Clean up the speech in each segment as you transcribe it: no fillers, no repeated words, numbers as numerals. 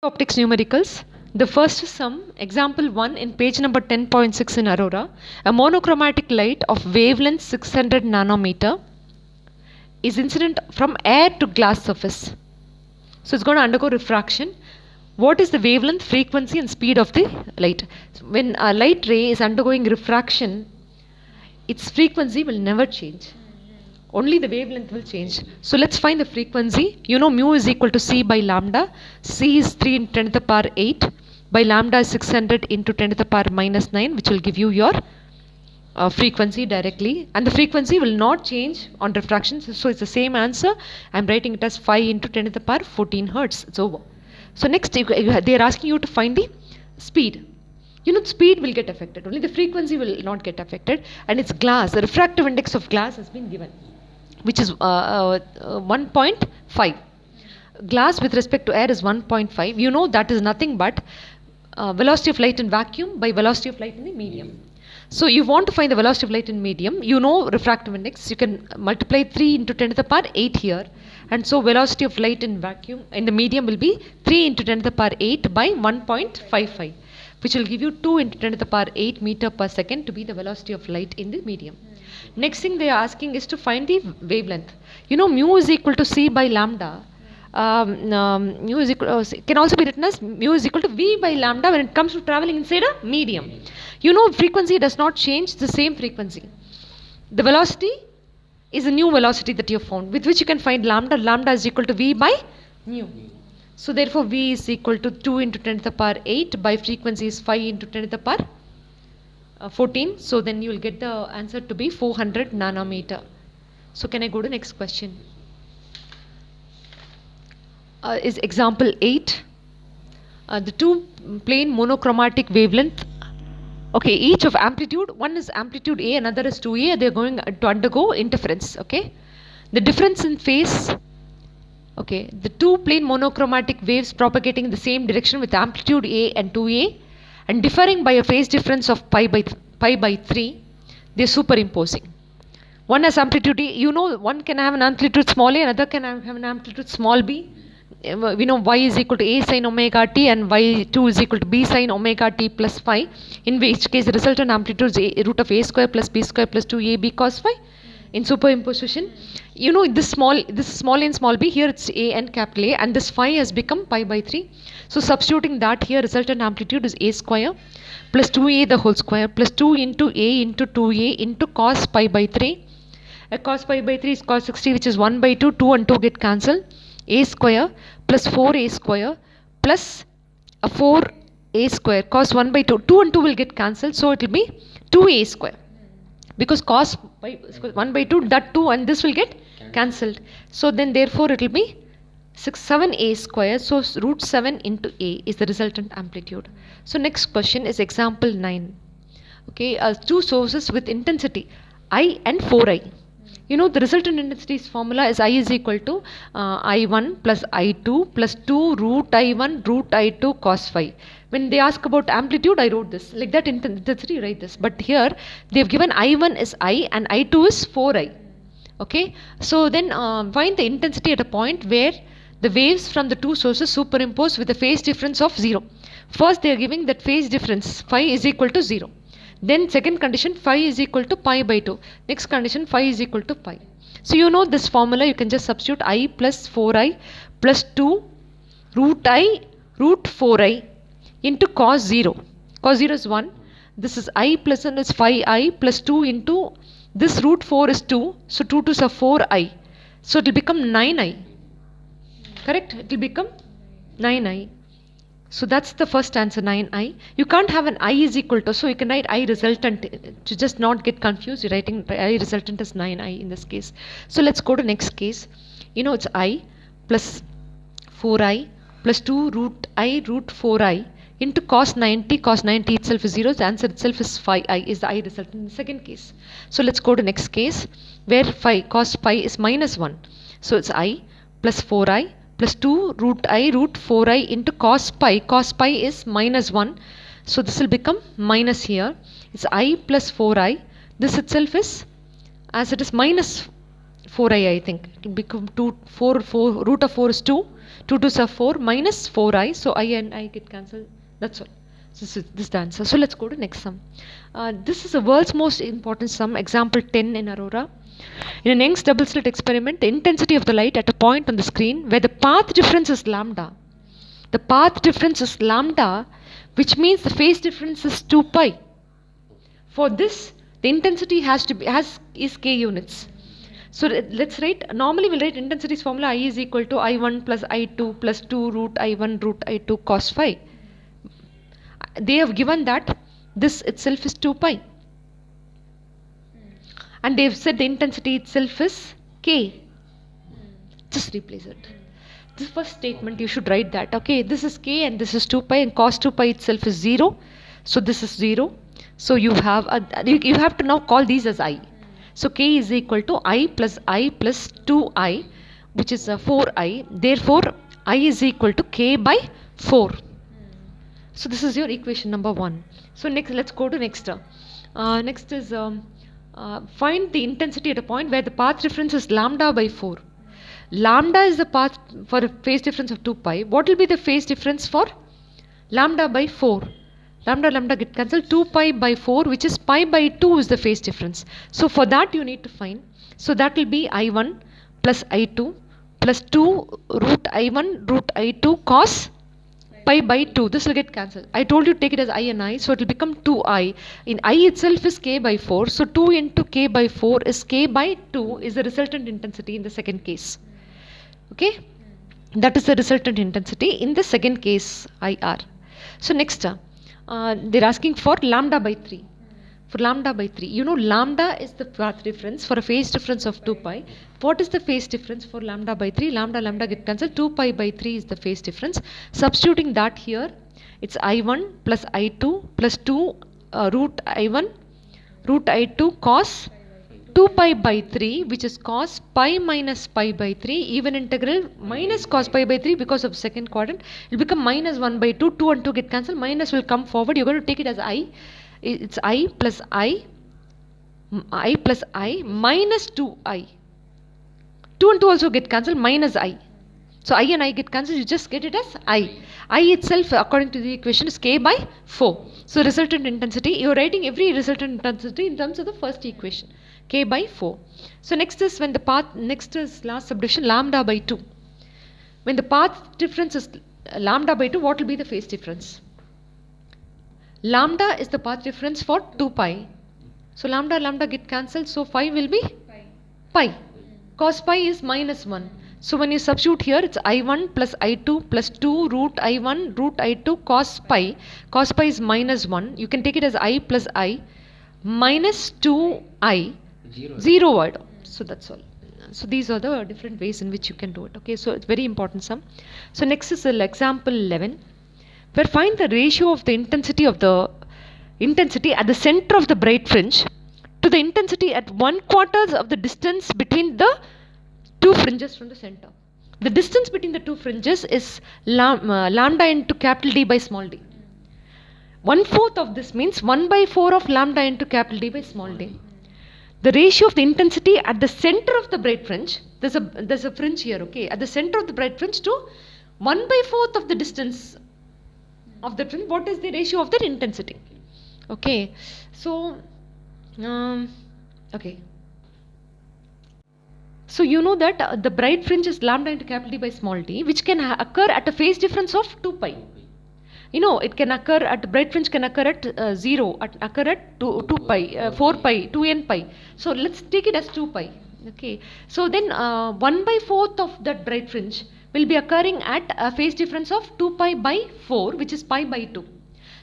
Optics numericals. The first sum, example 1 in page number 10.6 in Aurora. A monochromatic light of wavelength 600 nanometer is incident from air to glass surface. So it's going to undergo refraction. What is the wavelength, frequency and speed of the light? When a light ray is undergoing refraction, its frequency will never change. Only the wavelength will change. So let's find the frequency. You know mu is equal to C by lambda. C is 3 into 10 to the power 8 by lambda is 600 into 10 to the power minus 9, which will give you your frequency directly. And the frequency will not change on refraction. So it's the same answer. I'm writing it as 5 into 10 to the power 14 hertz. It's over. So next they are asking you to find the speed. You know, speed will get affected. Only the frequency will not get affected. And it's glass. The refractive index of glass has been given, which is 1.5. Glass with respect to air is 1.5. You know that is nothing but velocity of light in vacuum by velocity of light in the medium. So you want to find the velocity of light in medium. You know refractive index. You can multiply 3 into 10 to the power 8 here. And so velocity of light in vacuum in the medium will be 3 into 10 to the power 8 by 1.55. Which will give you 2 into 10 to the power 8 meter per second to be the velocity of light in the medium. Next thing they are asking is to find the wavelength. You know mu is equal to C by lambda. Mu is equal, can also be written as mu is equal to V by lambda when it comes to traveling inside a medium. You know frequency does not change, the same frequency. The velocity is a new velocity that you have found, with which you can find lambda. Lambda is equal to V by mu. So therefore V is equal to 2 into 10 to the power 8 by frequency is 5 into 10 to the power 14. So then you will get the answer to be 400 nanometer. So can I go to next question? Is example 8. The two plane monochromatic wavelength. Okay, each of amplitude. One is amplitude A, another is 2A. They are going to undergo interference. Okay, the difference in phase. Okay, the two plane monochromatic waves propagating in the same direction with amplitude A and 2A and differing by a phase difference of pi by 3, they are superimposing. One has amplitude A, you know one can have an amplitude small a, another can have an amplitude small b. We know y is equal to a sin omega t and y2 is equal to b sin omega t plus phi, in which case the resultant amplitude is root of a square plus b square plus 2ab cos phi. In superimposition, you know this small a and small b, here it's a and capital A, and this phi has become pi by 3. So substituting that here, resultant amplitude is a square plus 2a the whole square plus 2 into a into 2a into cos pi by 3. Cos pi by 3 is cos 60, which is 1 by 2. 2 and 2 get cancelled. A square plus 4a square plus 4a square cos 1 by 2. 2 and 2 will get cancelled, so it will be 2a square. Because cos by 1 by 2, that 2 and this will get cancelled. So then therefore it will be 7a square. So root 7 into a is the resultant amplitude. So next question is example 9. Okay, two sources with intensity I and 4i. You know the resultant intensity's formula is I is equal to I1 plus I2 plus 2 root I1 root I2 cos phi. When they ask about amplitude, I wrote this. Like that intensity, write this. But here they have given I1 is I and I2 is 4i. Okay. So then find the intensity at a point where the waves from the two sources superimpose with a phase difference of 0. First they are giving that phase difference phi is equal to 0. Then second condition phi is equal to pi by 2. Next condition phi is equal to pi. So you know this formula, you can just substitute I plus 4i plus 2 root I root 4i into cos 0. Cos 0 is 1. This is I plus 1 is 5i plus 2 into this root 4 is 2. So 2 2s are 4i. So it will become 9i. Correct? It will become 9i. So that's the first answer, 9i. You can't have an I is equal to, so you can write I resultant to just not get confused. You're writing I resultant as 9i in this case. So let's go to next case. You know it's I plus 4i plus 2 root I root 4i into cos 90. Cos 90 itself is 0. The answer itself is 5i is the I resultant in the second case. So let's go to next case where cos pi is minus 1. So it's I plus 4i plus 2 root I root 4i into cos pi. Cos pi is minus 1. So this will become minus here. It's I plus 4i. This itself is, as it is minus 4i, I think. It will become 4 root of 4 is 2. 2 2s are 4 minus 4i. So I and I get cancelled. That's all. This is the answer. So let's go to next sum. This is the world's most important sum. Example 10 in Aurora. In an Young's double slit experiment, the intensity of the light at a point on the screen where the path difference is lambda. The path difference is lambda, which means the phase difference is 2 pi. For this, the intensity is k units. So let's write, normally we'll write intensity's formula. I is equal to I1 plus I2 plus 2 root I1 root I2 cos phi. They have given that this itself is 2 pi. And they've said the intensity itself is k. Just replace it. This first statement you should write that. Okay, this is k and this is 2 pi, and cos 2 pi itself is 0. So this is 0. So you have to now call these as I. So k is equal to I plus 2i, which is 4i. Therefore, I is equal to k by 4. So this is your equation number 1. So next, let's go to next. Next is find the intensity at a point where the path difference is lambda by 4. Lambda is the path for a phase difference of 2 pi. What will be the phase difference for lambda by 4? Lambda get cancelled. 2 pi by 4, which is pi by 2 is the phase difference. So for that you need to find. So that will be I1 plus I2 plus 2 root I1 root I2 cos pi by 2. This will get cancelled. I told you take it as I and I, so it will become 2i. In I itself is k by 4, so 2 into k by 4 is k by 2 is the resultant intensity in the second case. Okay, that is the resultant intensity in the second case IR. So next, they're asking for lambda by 3. For lambda by 3, you know lambda is the path difference for a phase difference of 2 pi. What is the phase difference for lambda by 3? Lambda get cancelled. 2 pi by 3 is the phase difference. Substituting that here, it's I1 plus I2 plus 2 root I1 root I2 cos 2 pi by 3, which is cos pi minus pi by 3, even integral minus cos pi by 3 because of second quadrant. It will become minus 1 by 2. 2 and 2 get cancelled. Minus will come forward. You're going to take it as I. It's I plus I plus I minus 2i. 2 and 2 also get cancelled, minus I. So I and I get cancelled, you just get it as I. I itself, according to the equation, is k by 4. So resultant intensity, you are writing every resultant intensity in terms of the first equation, k by 4. So next is when the path, next is last subdivision, lambda by 2. When the path difference is lambda by 2, what will be the phase difference? Lambda is the path difference for 2 pi. So lambda get cancelled. So phi will be pi. Cos pi is minus 1. So when you substitute here, it's I1 plus I2 plus 2 root I1 root I2 cos pi. Cos pi is minus 1. You can take it as I plus I minus 2i. 0 word. So that's all. So these are the different ways in which you can do it. Okay, so it's very important sum. So next is example 11. Where find the ratio of the intensity at the center of the bright fringe to the intensity at 1/4 of the distance between the two fringes from the center. The distance between the two fringes is lambda into capital D by small d. 1/4 of this means 1 by 4 of lambda into capital D by small d. The ratio of the intensity at the center of the bright fringe, there's a fringe here, okay, at the center of the bright fringe to 1 by 4 of the distance of the fringe. What is the ratio of that intensity? Okay, so okay, so you know that the bright fringe is lambda into capital D by small d, which can occur at a phase difference of 2 pi. You know, it can occur at bright fringe can occur at 0, occur at 2 pi, 4 pi, 2n pi. So let's take it as 2 pi. Okay, so then 1 by 4th of that bright fringe will be occurring at a phase difference of 2 pi by 4, which is pi by 2.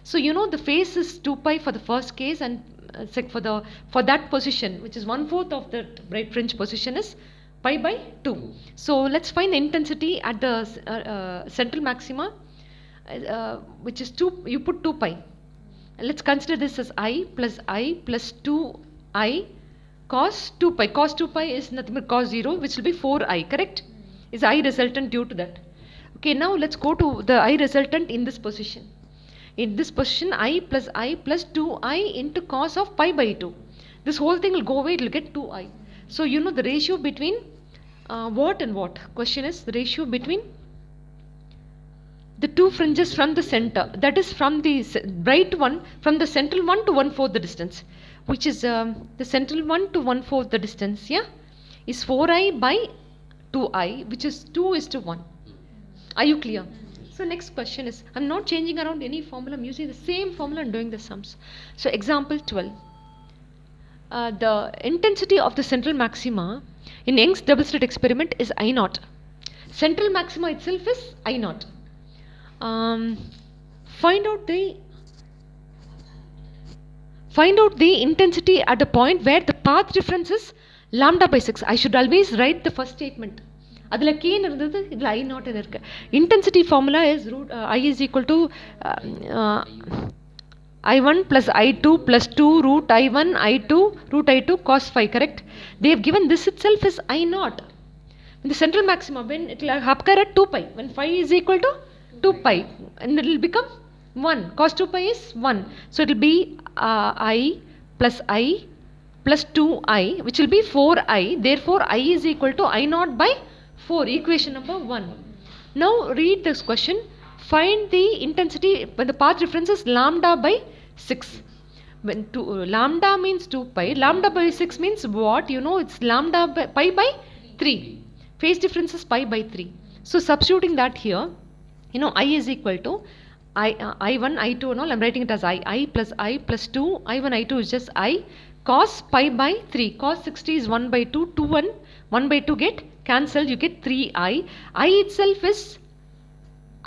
So you know the phase is 2 pi for the first case, and for that position, which is 1/4 of the bright fringe position, is pi by 2. So let's find the intensity at the central maxima, which is 2. You put 2 pi. And let's consider this as I plus 2i cos 2 pi. Cos 2 pi is nothing but cos 0, which will be 4i, correct? Is I resultant due to that. Okay, now let's go to the I resultant in this position. In this position, I plus 2i into cos of pi by 2. This whole thing will go away, it will get 2i. So you know the ratio between what and what? Question is the ratio between the two fringes from the center, that is from the bright one, from the central one to 1/4 the distance, which is the central one to 1/4 the distance, yeah, is 4i by 2i, which is 2:1. Are you clear? So next question is, I'm not changing around any formula, I'm using the same formula and doing the sums. So example 12. The intensity of the central maxima in Young's double slit experiment is I naught. Central maxima itself is I naught. Find out the intensity at the point where the path difference is lambda by 6. I should always write the first statement. அதில் கேன்னு இருந்தது இதில் I நாட்னு இருக்கு. Intensity formula is root I is equal to I1 plus I2 plus 2 root I1 I2 root I2 cos phi, correct? They have given this itself as I naught. In the central maxima, when it will occur at 2 pi, when phi is equal to 2 pi, and it will become 1. Cos 2 pi is 1. So it will be I plus 2i, which will be 4i. Therefore, I is equal to I naught by 4, equation number 1. Now read this question. Find the intensity when the path difference is lambda by 6. When lambda means 2 pi, lambda by 6 means what? You know, it's lambda by pi by 3. Phase difference is pi by 3. So substituting that here, you know, I is equal to I1, I2 and all, I'm writing it as I plus 2, I1, I2 is just I, cos pi by 3, cos 60 is 1 by 2, 2 and 1 by 2 get cancelled, you get 3i. I itself is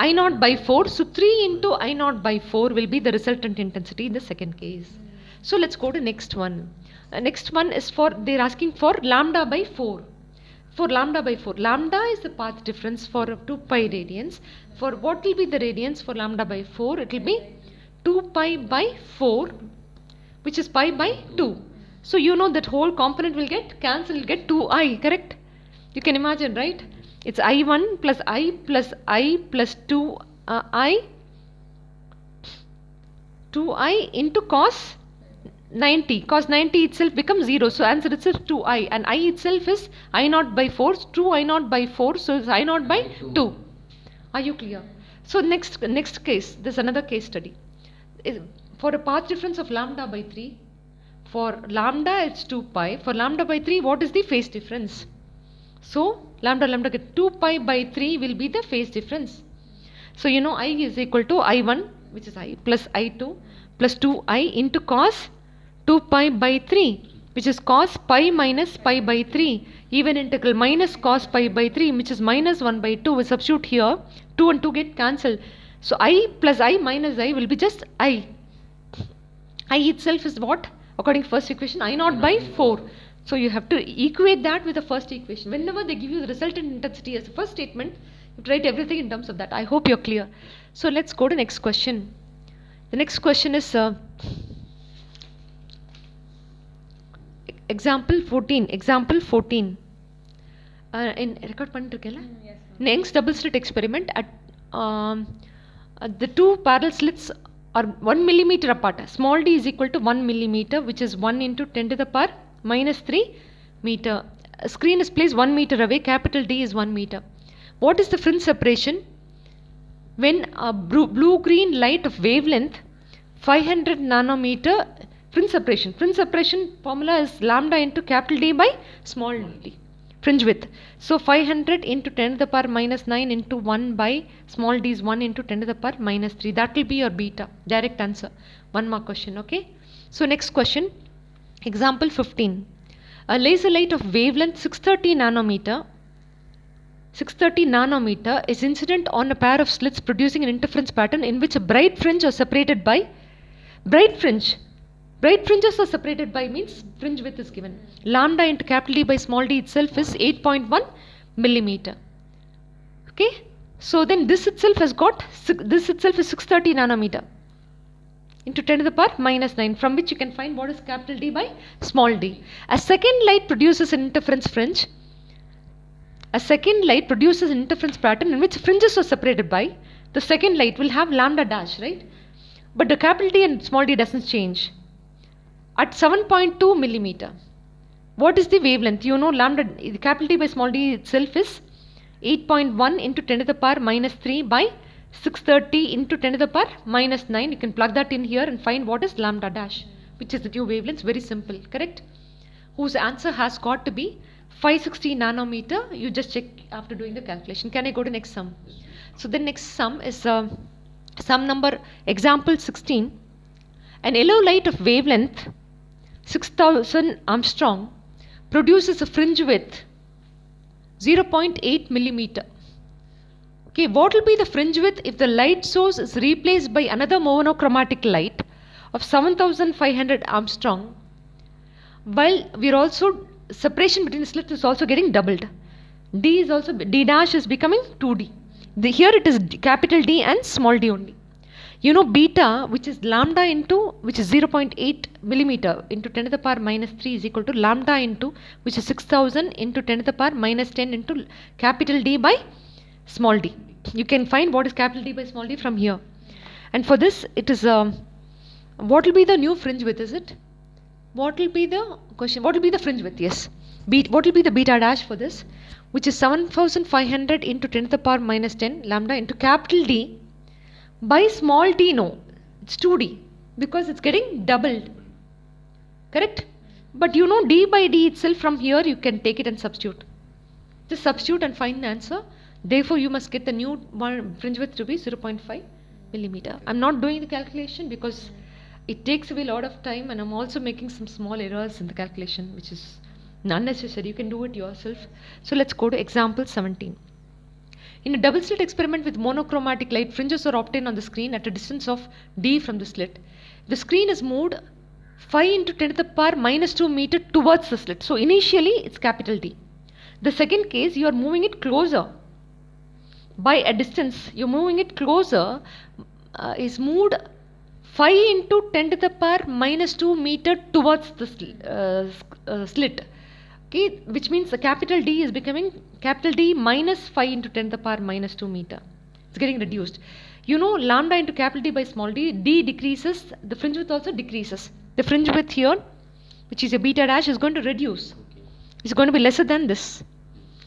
I naught by 4, so 3 into I naught by 4 will be the resultant intensity in the second case. So let's go to next one. Next one is for, they're asking for lambda by 4. For lambda by 4, lambda is the path difference for 2 pi radians. For what will be the radians for lambda by 4? It will be 2 pi by 4, which is pi by 2. So you know that whole component will get cancelled, will get 2i, correct? You can imagine, right? It's I1 plus I plus 2i into cos 90. Cos 90 itself becomes 0. So answer itself 2i. And I itself is I naught by 4. 2 I naught by 4. So it's I naught by 2. Are you clear? So next case, there's another case study. For a path difference of lambda by 3. For lambda it's 2 pi. For lambda by 3, what is the phase difference? So lambda get 2 pi by 3 will be the phase difference. So you know I is equal to I1, which is I, plus I2 plus 2i into cos 2 pi by 3, which is cos pi minus pi by 3, even integral minus cos pi by 3, which is minus 1 by 2. We substitute here, 2 and 2 get cancelled. So I plus I minus I will be just I. I itself is what? According to first equation, I naught by 4. So you have to equate that with the first equation. Whenever they give you the resultant intensity as the first statement, you write everything in terms of that. I hope you're clear. So let's go to next question. The next question is example 14. Example 14. In record பண்ணிருக்கேல? Next double slit experiment at the two parallel slits are 1 millimeter apart. Small d is equal to 1 millimeter, which is 1 into 10 to the power minus 3 meter. A screen is placed 1 meter away. Capital D is 1 meter. What is the fringe separation when a blue-green light of wavelength 500 nanometer fringe separation? Fringe separation formula is lambda into capital D by small d. Fringe width. So 500 into 10 to the power minus 9 into 1 by small d is 1 into 10 to the power minus 3. That will be your beta. Direct answer. One more question, okay? So next question. Example 15. A laser light of wavelength 630 nanometer is incident on a pair of slits producing an interference pattern in which a bright fringe are separated by bright fringes are separated by means fringe width is given. Lambda into capital D by small d itself is 8.1 millimeter. Okay. So then this itself is 630 nanometer into 10 to the power minus 9, from which you can find what is capital D by small d. A second light produces an interference fringe. A second light produces an interference pattern in which fringes are separated by. The second light will have lambda dash, right? But the capital D and small d doesn't change. At 7.2 millimeter, what is the wavelength? You know lambda, capital D by small d itself is 8.1 into 10 to the power minus 3 by 630 into 10 to the power minus 9. You can plug that in here and find what is lambda dash, which is the two wavelengths. Very simple, correct? Whose answer has got to be 560 nanometer. You just check after doing the calculation. Can I go to next sum? So the next sum is sum number example 16. An yellow light of wavelength 6000 Armstrong produces a fringe width 0.8 millimeter. Okay, what will be the fringe width if the light source is replaced by another monochromatic light of 7500 Armstrong, while we are also separation between the slits is also getting doubled. D dash is becoming 2D. Here it is capital D and small d only. You know beta, which is lambda into, which is 0.8 millimeter into 10 to the power minus 3 is equal to lambda into, which is 6000 into 10 to the power minus 10 into capital D by small d. You can find what is capital D by small d from here. And for this, it is, what will be the new fringe width, is it? What will be the question? What will be the fringe width? Yes. What will be the beta dash for this? Which is 7500 into 10 to the power minus 10 lambda into capital D by small d. No, it's 2D because it's getting doubled. Correct? But you know d by d itself from here you can take it and substitute. Just substitute and find the answer. Therefore, you must get the new one fringe width to be 0.5 millimeter. I'm not doing the calculation because it takes away a lot of time, and I'm also making some small errors in the calculation, which is unnecessary. You can do it yourself. So let's go to example 17. In a double slit experiment with monochromatic light, fringes are obtained on the screen at a distance of d from the slit. The screen is moved 5 into 10 to the power minus 2 meter towards the slit. So initially it's capital D. The second case, you are moving it closer by a distance. You're moving it closer, is moved 5 into 10 to the power minus 2 meter towards the slit. Okay, which means the capital D is becoming capital D minus 5 into 10 to the power minus 2 meter. It's getting reduced. You know lambda into capital D by small d, D decreases, the fringe width also decreases. The fringe width here, which is a beta dash, is going to reduce. It's going to be lesser than this.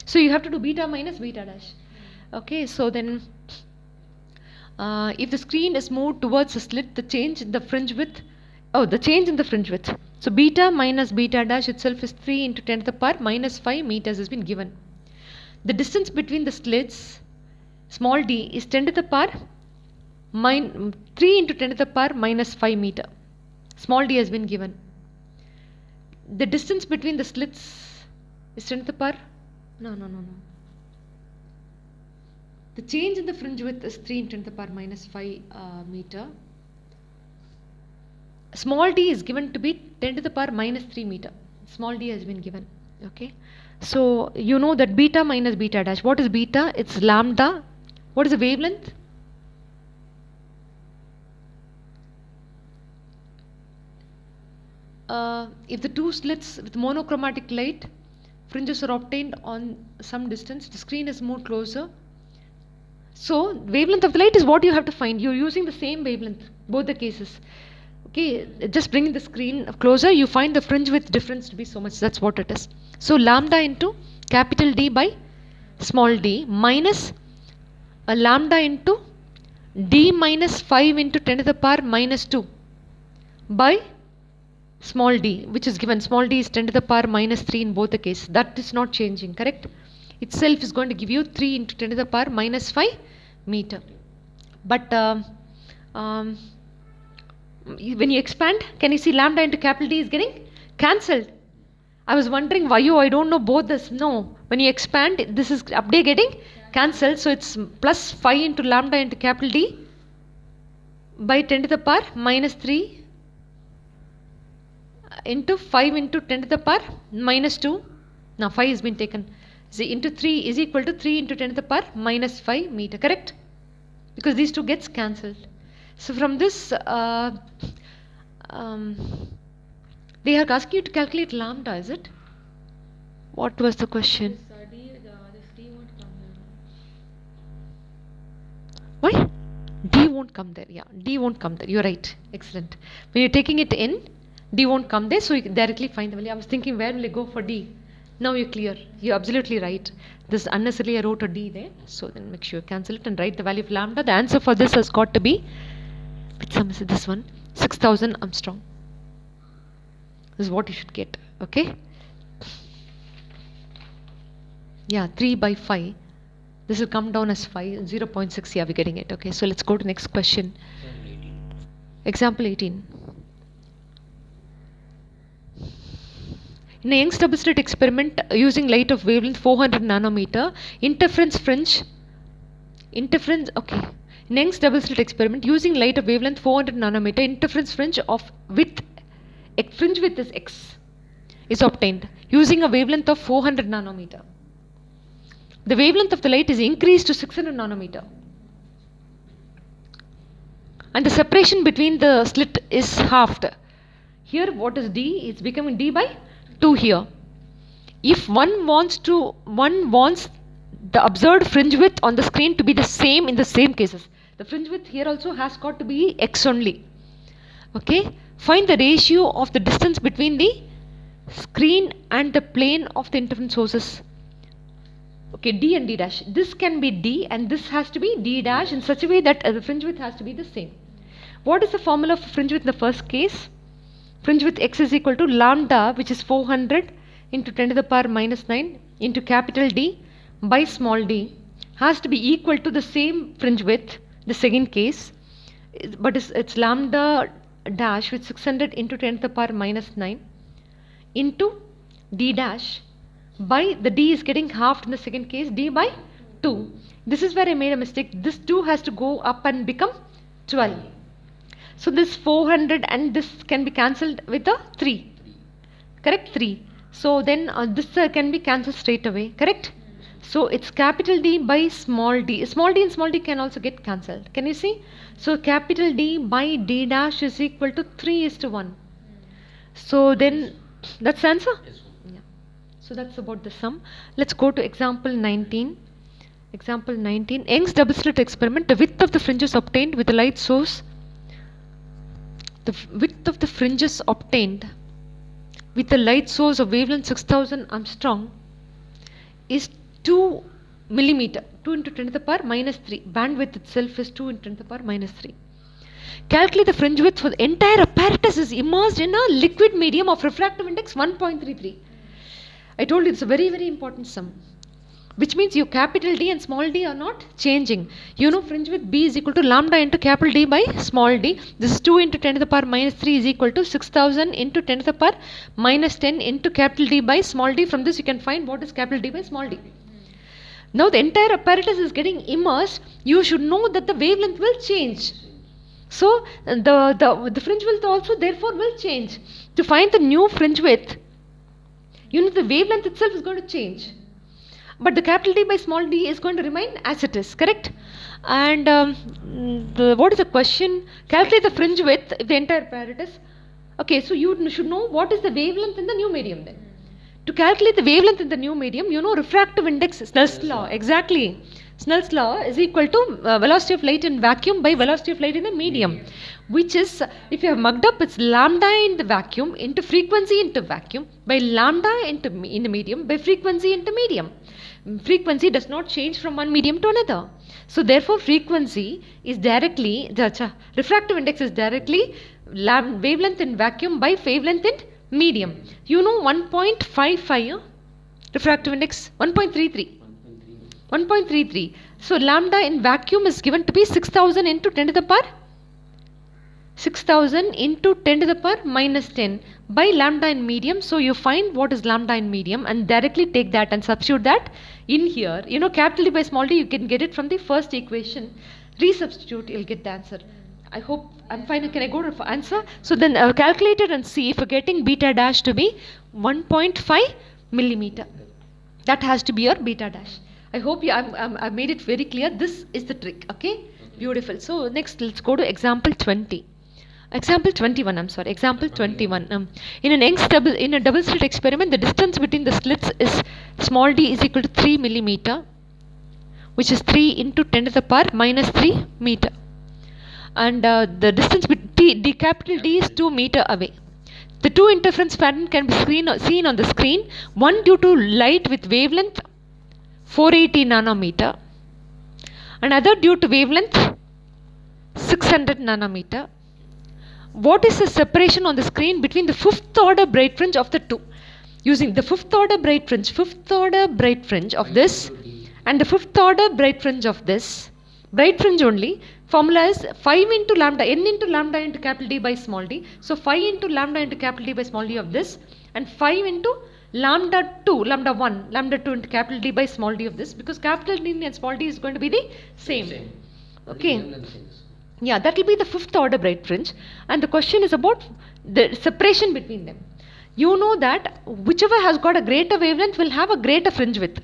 So you have to do beta minus beta dash. Okay, so then if the screen is moved towards the slit, the change in the fringe width, the change in the fringe width. So beta minus beta dash itself is 3 into 10 to the power minus 5 meters has been given. The distance between the slits, small d, is 10 to the power 3 into 10 to the power minus 5 meter. Small d has been given. The distance between the slits is 10 to the power, no. The change in the fringe width is 3 into 10 to the power minus 5 meter. Small d is given to be 10 to the power minus 3 meter. Small d has been given. Okay. So you know that beta minus beta dash. What is beta? It's lambda. What is the wavelength? If the two slits with monochromatic light, fringes are obtained on some distance, the screen is moved closer. So wavelength of the light is what you have to find. You're using the same wavelength, both the cases. Okay, just bringing the screen closer, you find the fringe width difference to be so much. That's what it is. So lambda into capital D by small d minus a lambda into d minus 5 into 10 to the power minus 2 by small d, which is given. Small d is 10 to the power minus 3 in both the cases. That is not changing, correct? Itself is going to give you 3 into 10 to the power minus 5 meter. But when you expand, can you see lambda into capital D is getting cancelled? I was wondering why I don't know both this. No, when you expand, this is update getting cancelled. So it's plus 5 into lambda into capital D by 10 to the power minus 3 into 5 into 10 to the power minus 2. Now 5 has been taken. See, into 3 is equal to 3 into 10 to the power minus 5 meter, correct? Because these two gets cancelled. So from this, they are asking you to calculate lambda, is it? What was the question? Why? D won't come there. Yeah, D won't come there. You're right. Excellent. When you're taking it in, D won't come there, so you can directly find the value. I was thinking, where will I go for D? Now you're clear. You're absolutely right. This unnecessarily I wrote a D there. So then make sure you cancel it and write the value of lambda. The answer for this has got to be, which sum is it? This one, 6000 Armstrong. This is what you should get. Okay. Yeah, 3 by 5. This will come down as 5, 0.6. Yeah, we're getting it. Okay, so let's go to next question. Example 18. In a Young's double slit experiment using light of wavelength 400 nanometer, okay. In Young's double slit experiment using light of wavelength 400 nanometer, interference fringe is X is obtained using a wavelength of 400 nanometer. The wavelength of the light is increased to 600 nanometer. And the separation between the slit is halved. Here what is D? It's becoming D by 2 here. If one wants the observed fringe width on the screen to be the same in the same cases. The fringe width here also has got to be X only. Okay. Find the ratio of the distance between the screen and the plane of the interference sources. Okay, D and D dash. This can be D and this has to be D dash in such a way that the fringe width has to be the same. What is the formula for fringe width in the first case? Fringe width X is equal to lambda, which is 400 into 10 to the power minus 9 into capital D by small d, has to be equal to the same fringe width, the second case, but it's lambda dash with 600 into 10 to the power minus 9 into D dash by the D is getting halved in the second case, D by 2. This is where I made a mistake. This 2 has to go up and become 12. So this 400 and this can be cancelled with a 3. Correct? 3. So then this can be cancelled straight away. Correct? So it's capital D by small d. Small d and small d can also get cancelled. Can you see? So capital D by D dash is equal to 3:1. So then that's the answer? Yeah. So that's about the sum. Let's go to example 19. Example 19. Young's double slit experiment. The width of the fringes obtained with the light source. The width of the fringes obtained with the light source of wavelength 6000 Armstrong is 2 millimeter. 2 into 10 to the power minus 3. Bandwidth itself is 2 into 10 to the power minus 3. Calculate the fringe width for the entire apparatus is immersed in a liquid medium of refractive index 1.33. I told you it's a very, very important sum. Which means your capital D and small d are not changing. You know fringe width B is equal to lambda into capital D by small d. This is 2 into 10 to the power minus 3 is equal to 6000 into 10 to the power minus 10 into capital D by small d. From this you can find what is capital D by small d. Now the entire apparatus is getting immersed. You should know that the wavelength will change. So the fringe width also therefore will change. To find the new fringe width, you know the wavelength itself is going to change. But the capital D by small d is going to remain as it is, correct? And what is the question? Calculate the fringe width of the entire apparatus. Okay, so you should know what is the wavelength in the new medium then. To calculate the wavelength in the new medium, you know refractive index, Snell's law, exactly. Snell's law is equal to velocity of light in vacuum by velocity of light in the medium, which is, if you have mugged up, it's lambda in the vacuum into frequency into vacuum by lambda in the medium by frequency into medium. Frequency does not change from one medium to another. So therefore frequency is directly, the refractive index is directly wavelength in vacuum by wavelength in medium. You know 1.55 refractive index 1.33. 1.33. So lambda in vacuum is given to be 6000 into 10 to the power 6000 into 10 to the power minus 10 by lambda in medium. So you find what is lambda in medium and directly take that and substitute that in here. You know capital D by small d, you can get it from the first equation. Resubstitute, you'll get the answer. I hope I'm fine. Can I go to answer? So then calculate it and see if you're getting beta dash to be 1.5 millimeter. That has to be your beta dash. I hope I've made it very clear. This is the trick. Okay? Beautiful. So next let's go to example 20. Example 21, I'm sorry. Example 21. In a double slit experiment, the distance between the slits is small d is equal to 3 millimeter, which is 3 into 10 to the power minus 3 meter. And the distance between the capital D is 2 meter away. The The two interference pattern can be seen on the screen. One due to light with wavelength 480 nanometer, another due to wavelength 600 nanometer. What is the separation on the screen between the fifth order bright fringe of the two? Using the fifth order bright fringe of this and the fifth order bright fringe of this, bright fringe only, formula is 5 into lambda, n into lambda into capital D by small d. So 5 into lambda into capital D by small d of this, and 5 into lambda 2, lambda 1, lambda 2 into capital D by small d of this, because capital D and small d is going to be the same. Okay. Yeah, that will be the fifth order bright fringe, and the question is about the separation between them. You know that whichever has got a greater wavelength will have a greater fringe width.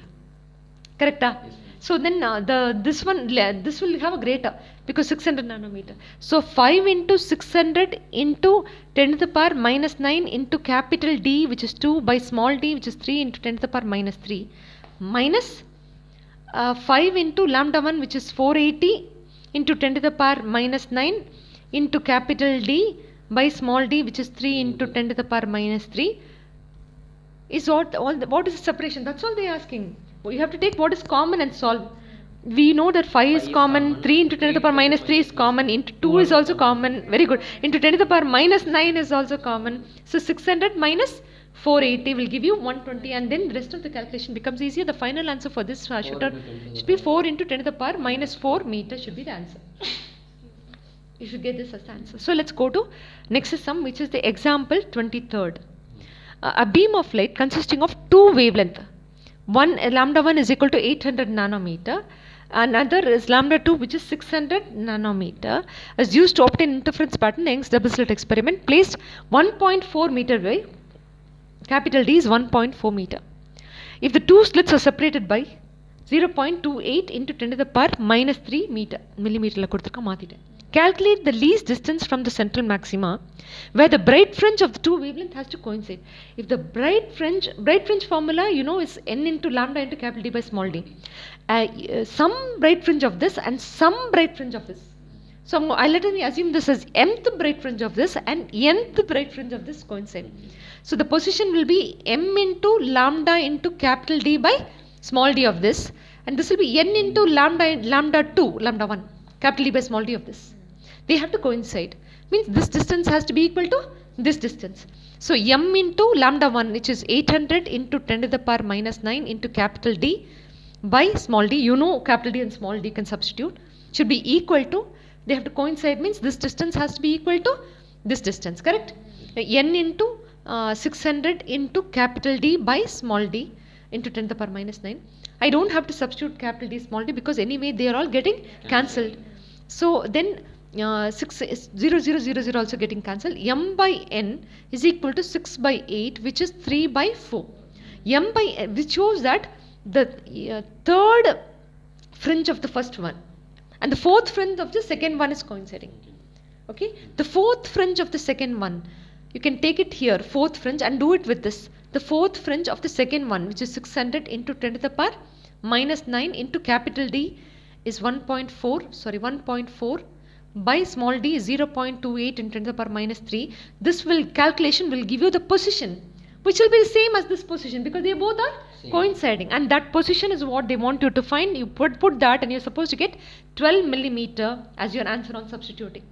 Correct? Yes. So then this will have a greater, because 600 nanometer. So 5 into 600 into 10 to the power minus 9 into capital D, which is 2, by small d, which is 3, into 10 to the power minus 3, minus 5 into lambda 1, which is 480 into 10 to the power minus 9 into capital D by small d, which is 3 into 10 to the power minus 3, is what is the separation? That's all they are asking. You have to take what is common and solve. We know that 5 is common, 3 into 10 to the power minus 3 is common, into 2 is also common, very good, into 10 to the power minus 9 is also common. So 600 minus 480 will give you 120, and then the rest of the calculation becomes easier. The final answer for this should be 4 into 10 to the power minus 4 meter should be the answer. You should get this as the answer. So let's go to next sum, which is the example 23rd. A beam of light consisting of two wavelength. One lambda 1 is equal to 800 nanometer. Another is lambda 2, which is 600 nanometer, is used to obtain interference pattern. Young's double slit experiment. Placed 1.4 meter away. Capital D is 1.4 meter. If the two slits are separated by 0.28 into 10 to the power minus 3 meter, millimeter. Calculate the least distance from the central maxima where the bright fringe of the two wavelength has to coincide. If the bright fringe formula, you know, is n into lambda into capital D by small d. Some bright fringe of this and some bright fringe of this. So let me assume this as mth bright fringe of this and nth bright fringe of this coincide. So the position will be m into lambda into capital D by small d of this, and this will be n into lambda 2, lambda 1, capital D by small d of this. They have to coincide. Means this distance has to be equal to this distance. So m into lambda 1, which is 800 into 10 to the power minus 9 into capital D by small d. You know capital D and small d can substitute. Should be equal to, they have to coincide, means this distance has to be equal to this distance. Correct? N into 600 into capital D by small d into 10 to the power minus 9. I don't have to substitute capital D small d because anyway they are all getting cancelled. So then 0, 0, 0, 0 also getting cancelled. M by n is equal to 6 by 8, which is 3 by 4. M by n, which shows that the third fringe of the first one and the fourth fringe of the second one is coinciding. Okay, the fourth fringe of the second one, you can take it here, fourth fringe, and do it with this. The fourth fringe of the second one, which is 600 into 10 to the power minus 9 into capital D is 1.4 by small d is 0.28 into 10 to the power minus 3. This calculation will give you the position, which will be the same as this position because they both are coinciding, and that position is what they want you to find. You put that and you're supposed to get 12 millimeter as your answer on substituting.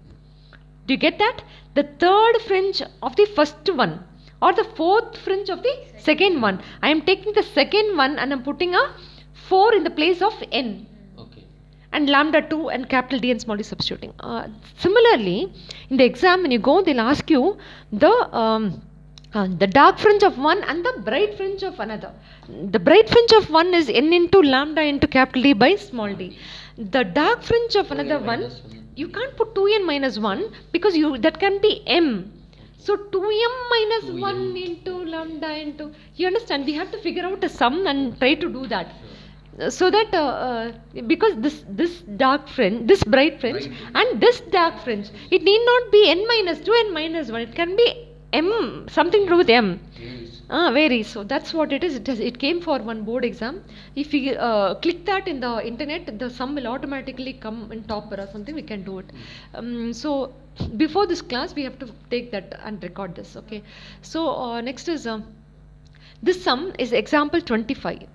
Do you get that? The third fringe of the first one or the fourth fringe of the second one. I am taking the second one and I am putting a 4 in the place of n. Okay. And lambda 2 and capital D and small d substituting. Similarly, in the exam when you go, they'll ask you the dark fringe of one and the bright fringe of another. The bright fringe of one is n into lambda into capital D by small d. The dark fringe of another one, you can't put 2n minus 1 because that can be m. So 2m minus 1 into lambda into, you understand, we have to figure out a sum and try to do that. So that because this dark fringe, this bright fringe and this dark fringe, it need not be n minus 2, n minus 1, it can be m, something to do with m. Varies. So that's what it is. It came for one board exam. If you click that in the internet, the sum will automatically come in topper or something. We can do it. So before this class we have to take that and record this. Okay, so next is this sum is example 25.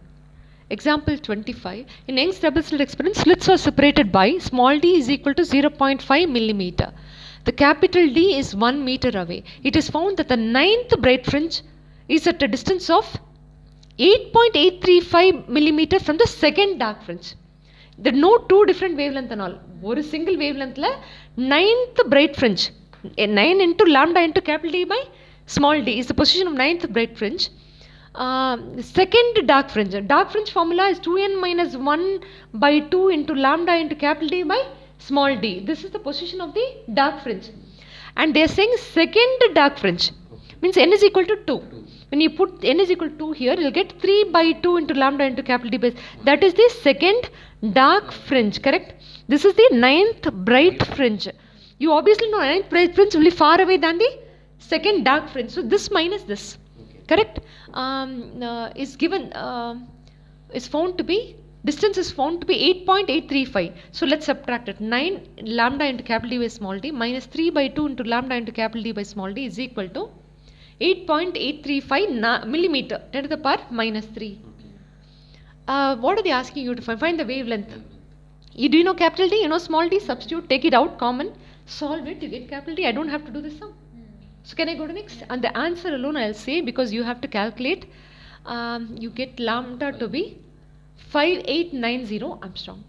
Example 25. In Young's double slit experiment, slits are separated by small d is equal to 0.5 millimeter. The capital D is 1 meter away. It is found that the ninth bright fringe is at a distance of 8.835 millimeter from the second dark fringe. There are no two different wavelength and all. One single wavelength la ninth bright fringe. 9 into lambda into capital D by small d is the position of ninth bright fringe. Second dark fringe. Dark fringe formula is 2n minus 1 by 2 into lambda into capital D by small d. This is the position of the dark fringe. And they are saying second dark fringe. Means n is equal to 2. When you put n is equal to 2 here, you will get 3 by 2 into lambda into capital D by. That is the second dark fringe, correct? This is the ninth bright fringe. You obviously know ninth bright fringe will be far away than the second dark fringe. So this minus this. Correct, is given, is found to be, distance is found to be 8.835. So let's subtract it. 9 lambda into capital D by small d minus 3 by 2 into lambda into capital D by small d is equal to 8.835 millimeter, 10 to the power minus 3. What are they asking you to find? Find the wavelength. You do know capital D, you know small d, substitute, take it out, common, solve it, you get capital D. I don't have to do this sum. So can I go to next? And the answer alone I'll say, because you have to calculate. You get lambda to be 5890 Armstrong.